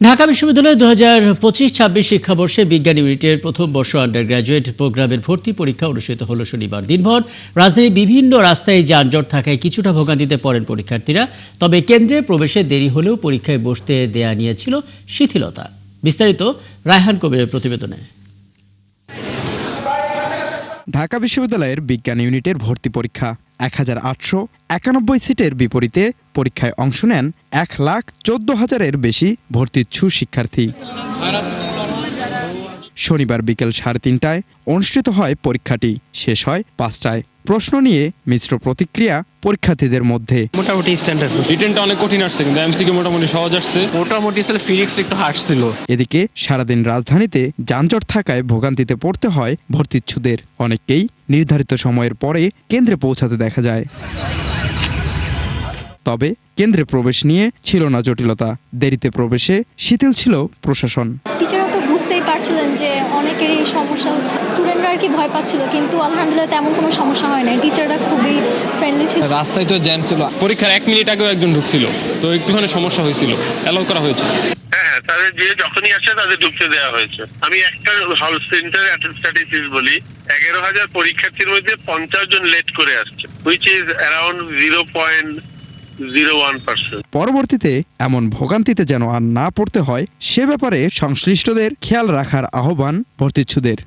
ঢাকা বিশ্ববিদ্যালয়ে 2025-26 শিক্ষাবর্ষে বিজ্ঞান ইউনিটের প্রথম বর্ষ আন্ডার গ্র্যাজুয়েট প্রোগ্রামের ভর্তি পরীক্ষা অনুষ্ঠিত হলো শনিবার দিনভর। রাজধানীর বিভিন্ন রাস্তায় যানজট থাকায় কিছুটা ভোগান্তিতে পড়েন পরীক্ষার্থীরা। তবে কেন্দ্রে প্রবেশে দেরি হলেও পরীক্ষায় বসতে দেয়া নিয়েছিল শিথিলতা। বিস্তারিত রায়হান কবিরের প্রতিবেদনে। ঢাকা বিশ্ববিদ্যালয়ের বিজ্ঞান ইউনিটের ভর্তি পরীক্ষা 1891 সিটের বিপরীতে পরীক্ষায় অংশ নেন 1,14,000-এর বেশি ভর্তিচ্ছু শিক্ষার্থী। শনিবার বিকেল 3:30টায় অনুষ্ঠিত হয় পরীক্ষাটি, শেষ হয় 5টায়। প্রশ্ন নিয়ে মিশ্র প্রতিক্রিয়া পরীক্ষার্থীদের মধ্যে। মোটামুটি স্ট্যান্ডার্ড, রিটেনটা অনেক কঠিন আসছে, কিন্তু এমসিকিউ মোটামুটি সহজ আসছে। মোটামুটি ফিজিক্স একটু হার্ড ছিল। এদিকে সারাদিন রাজধানীতে যানজট থাকায় ভোগান্তিতে পড়তে হয় ভর্তিচ্ছুদের। অনেককেই নির্ধারিত সময়ের পরে কেন্দ্রে পৌঁছাতে দেখা যায়। তবে কেন্দ্রে প্রবেশ নিয়ে ছিল না জটিলতা। দেরিতে প্রবেশে শিথিল ছিল প্রশাসন। টিচাররা তো বুঝতেই পারছিলেন যে অনেকেরই সমস্যা হচ্ছে, স্টুডেন্টরা আর কি ভয় পাচ্ছিল, কিন্তু আলহামদুলিল্লাহ তেমন কোনো সমস্যা হয় না। টিচাররা খুবই ফ্রেন্ডলি ছিল। রাস্তায় তো জ্যাম ছিল, পরীক্ষার 1 মিনিট আগেও একজন ঢুকছিল, তো একটুখানি সমস্যা হয়েছিল, অ্যালাউ করা হয়েছে। হ্যাঁ, তাদের যে যখনই আসে তাদের ঢুকতে দেওয়া হয়েছে। আমি একটা হল সেন্টার স্ট্যাটিস্টিক্স বলি, 11,000 পরীক্ষার্থীর মধ্যে 50 জন লেট করে আসছে, হুইচ ইজ অ্যারাউন্ড 0.01%। পরবর্তীতে এমন ভোগান্তিতে যেন আর না পড়তে হয় সে ব্যাপারে সংশ্লিষ্টদের খেয়াল রাখার আহ্বান ভর্তিচ্ছুদের।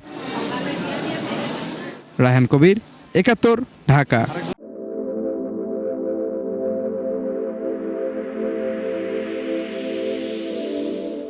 রায়হান কবির, 71, ঢাকা।